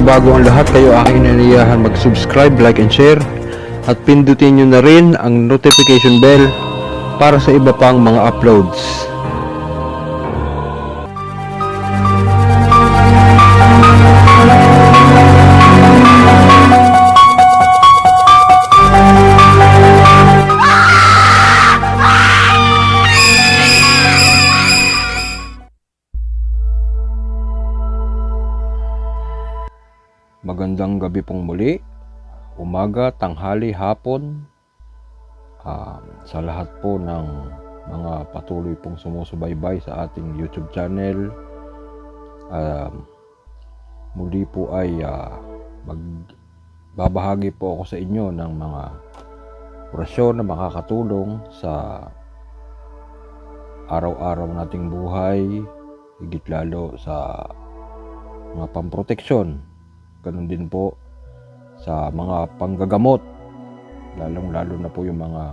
bago ang lahat, kayo aking inaniyahan mag-subscribe, like and share at pindutin nyo na rin ang notification bell para sa iba pang mga uploads. Magandang gabi pong muli, umaga, tanghali, hapon, sa lahat po ng mga patuloy pong sumusubaybay sa ating YouTube channel. Muli po ay magbabahagi po ako sa inyo ng mga orasyon na makakatulong sa araw-araw nating buhay, higit lalo sa mga pamproteksyon. Ganun din po sa mga panggagamot, lalong-lalo na po yung mga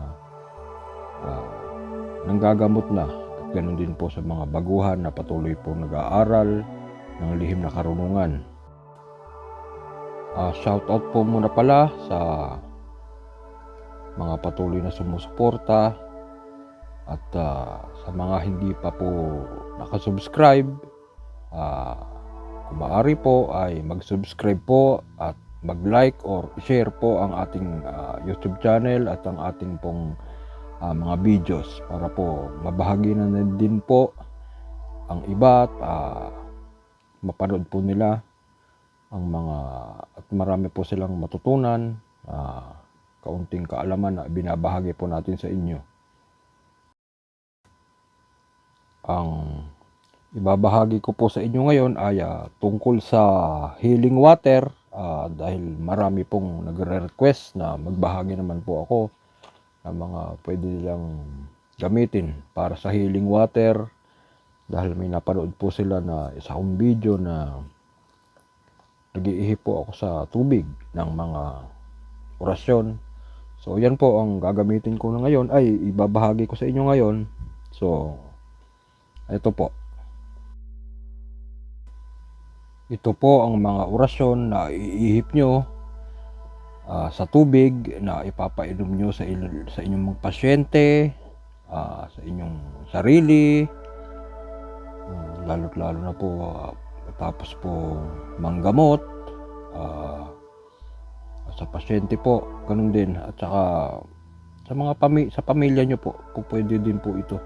nanggagamot na, at ganun din po sa mga baguhan na patuloy po nag-aaral ng lihim na karunungan. Shout out po muna pala sa mga patuloy na sumusuporta at sa mga hindi pa po nakasubscribe, kung maaari po ay mag-subscribe po at mag-like or share po ang ating YouTube channel at ang ating pong mga videos para po mabahagi na din po ang iba at mapanood po nila ang mga at marami po silang matutunan, kaunting kaalaman na binabahagi po natin sa inyo. Ang ibabahagi ko po sa inyo ngayon ay tungkol sa healing water, dahil marami pong nagre-request na magbahagi naman po ako ng mga pwede nilang gamitin para sa healing water, dahil may napanood po sila na isa kong video na nag-iihip po ako sa tubig ng mga orasyon. So yan po ang gagamitin ko na ngayon, ay ibabahagi ko sa inyo ngayon. So ito po. Ito po ang mga orasyon na iihip nyo sa tubig na ipapainom nyo sa inyong mga pasyente, sa inyong sarili, lalo't lalo na po tapos po manggamot, sa pasyente po, ganun din, at saka sa mga sa pamilya nyo po, pwede din po ito.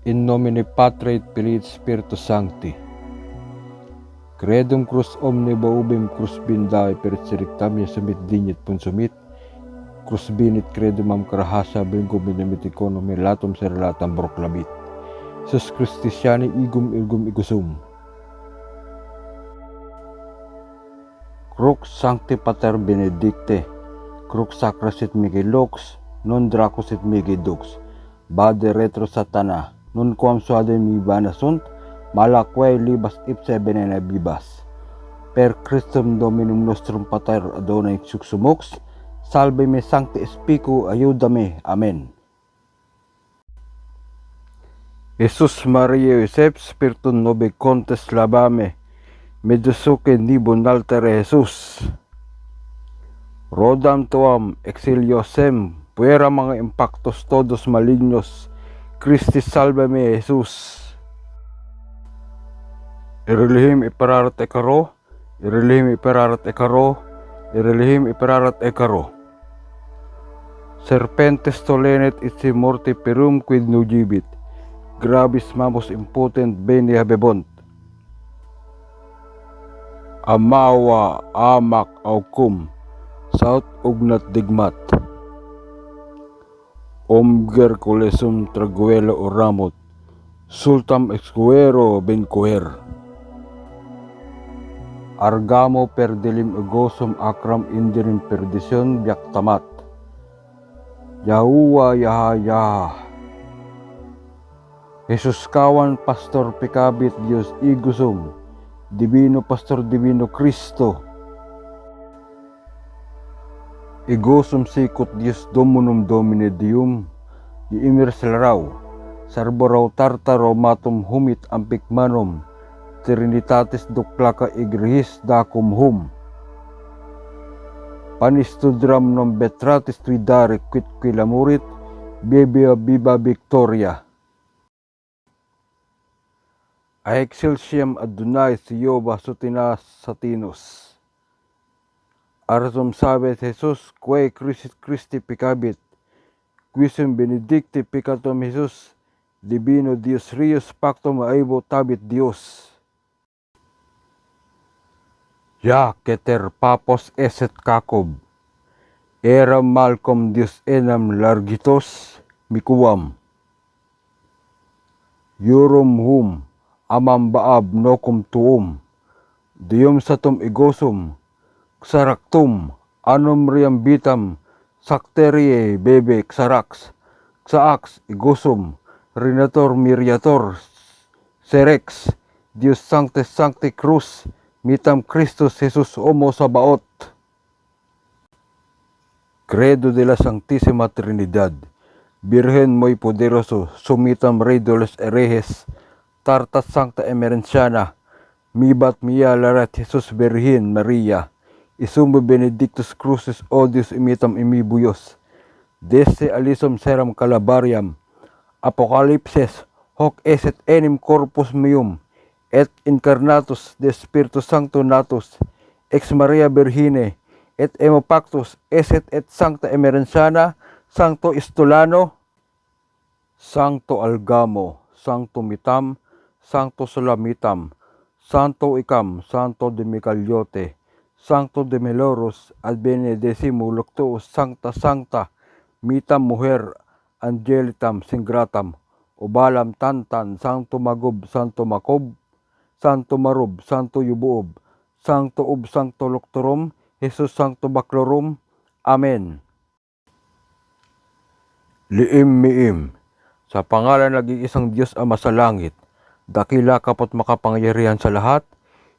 In nomine Patri et Filii et Spiritus Sancti. Credum crus omniba ubem crus bindae per resurrectam sumit dignet consumit. Crus binit credum am carahasa bengo benemit economy latum serlatam proclamit. Sus Christiani igum igusum. Crux Sancti Pater Benedicte. Crux Sacras et Migelox. Non Dracos et Migedux. Bade retro Satana. Non quam suade mi vana sunt, malaque libas ipse venena bibas. Per Christum Dominum nostrum Pater Adonai suxumox, salve me Sancti Spicu, aiudame. Amen. Jesus Maria Josep Spiritum nobe contes labame, medusuque nibun altere Jesus. Rodam tuam exiliosem, puera mga impactos todos malignos, Christi salvame Jesus. Irelihim ipararat ekaro, irelihim ipararat ekaro, irelihim ipararat ekaro. Serpentes tolenet itsi morte perum quid nugibit, grabis mamos impotent bene habebont. Amawa amak aukum, saut ugnat digmat. Omger colesum traguelo oramot, sultam exquero benquer. Argamo per delim egosum acram indirim perdition biaktamat. Yahuwa yaha. Jesus kawan pastor pecabit Dios igusum, divino pastor divino Cristo. Ego sikot Dios Dominum Domine Deum, iimirselraw, sarboraw tartaro matum humit ampikmanum, Trinitatis duklaka igrihis dacum hum. Panistudram non betratis tuidare quid lamurit, bebia biba victoria. A excelsiam Adonai Jehovah sotinas satinus. Arsum sabet Jesus, quae Christi picabit, quisum benedicti peccatum Jesus, divino Dios rius pactum aevo tabit Dios. Ya keter papos eset kakob, eram malcom Dios enam largitos mikuam. Yorum hum, amam baab nokum tuum, dium satum igosum, xaraktum, anum riam bitam, sakterie bebe xarax, xaax igosum, rinator miriator, serex, Dios sancte sancte cruz, mitam Christus Jesus homo sabaot. Credo de la Santísima Trinidad, Virgen muy poderoso, sumitam Rey de los herejes, tartas sancta emerenciana, mibat mia larat Jesus Virgen Maria, isumbo benedictus crucis odius imitam imibuyos, desde alisum seram calabariam, apocalypses, hoc eset enim corpus meum, et incarnatus de Spiritus Sancto natus, ex Maria Virgine, et emo pactus eset et sancta emerenciana, Sancto Istolano, Sancto Algamo, Sancto Mitam, Sancto Solamitam, Santo Icam, Santo de Micaliote, Sancto de Melorus, ad benedecimo luctuus Sancta Sancta, Mitam Mujer, Angelitam Singratam, Ubalam Tantan, Sancto Magub, Santo Makob, Santo Marub, Santo Yubuob, Sancto Ub, Sancto Luctorum, Jesus Sancto Baclorum, Amen. Liim miim, sa pangalan nag-iisang Diyos Ama sa langit, dakila kapot makapangyarihan sa lahat,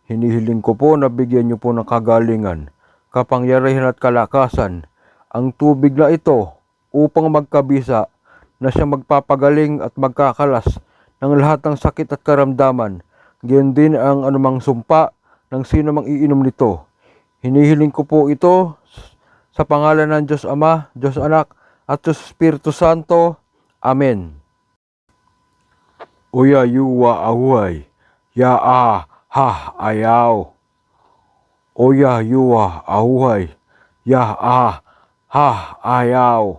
hinihiling ko po na bigyan niyo po ng kagalingan, kapangyarihan at kalakasan, ang tubig na ito upang magkabisa na siya magpapagaling at magkakalas ng lahat ng sakit at karamdaman, gayon din ang anumang sumpa ng sino mang iinom nito. Hinihiling ko po ito sa pangalan ng Diyos Ama, Diyos Anak, at Diyos Espiritu Santo. Amen. Oya yuwa ahuay, ya ha ayaw. Oya yuwa ahuay, ya ha ayaw.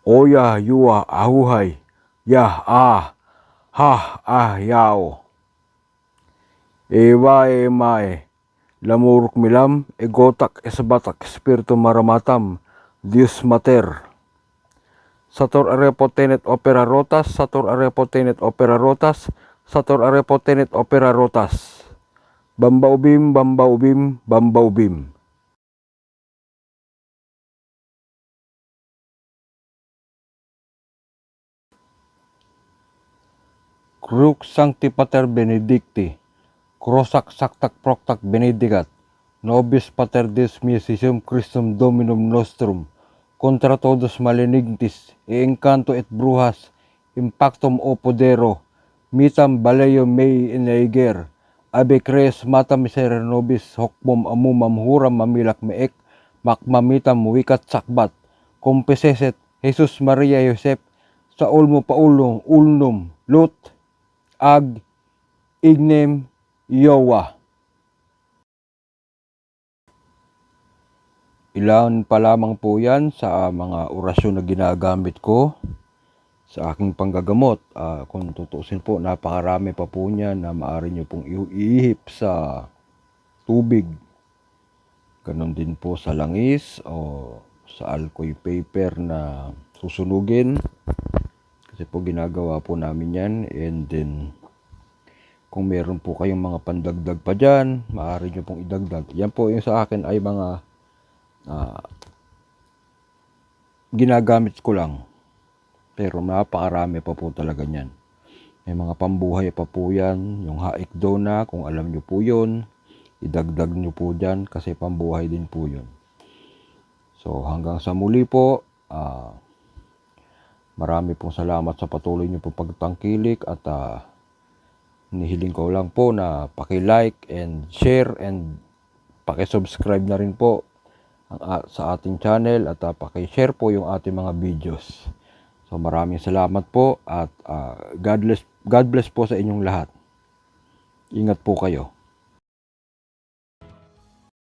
Oya yuwa ahuay, ya ha ayaw. Ewa emae, lamuruk milam, egotak esbatak, espiritu maramatam, Dios mater. Sator arepo tenet opera rotas, sator arepo tenet opera rotas, sator arepo tenet opera rotas. Bambaubim, bambaubim, bambaubim. Crux sancti pater benedicti, crosac sactac proctac benedicat, nobis pater Deus miesisum Christum Dominum nostrum, contra todos malinignis, e encanto et brujas, impactum o podero, mitam baleo mei eneiger, abe crees mata misere nobis hokmom amumam huram mamilak meek, makmamitam wikat sakbat, compeseset Jesus Maria Josep, sa ulmo paulong ulnum, lut, ag, ignem, yowa. Ilan pa lamang po yan sa mga orasyon na ginagamit ko sa aking panggagamot. Kung tutuusin po, napakarami pa po niya na maaari nyo pong iihip sa tubig. Ganon din po sa langis o sa alcoy paper na susunugin. Kasi po ginagawa po namin yan. And then, kung meron po kayong mga pandagdag pa dyan, maaari nyo pong idagdag. Yan po yung sa akin ay mga ginagamit ko lang, pero napakarami pa po talaga niyan. May mga pambuhay pa po yan, yung haikdona, kung alam nyo po yun, idagdag nyo po dyan kasi pambuhay din po yun. So hanggang sa muli po, marami pong salamat sa patuloy niyo pong pagtangkilik at hinihiling ko lang po na paki-like and share and paki-subscribe na rin po sa ating channel at paki-share po yung ating mga videos. So maraming salamat po at God bless po sa inyong lahat. Ingat po kayo.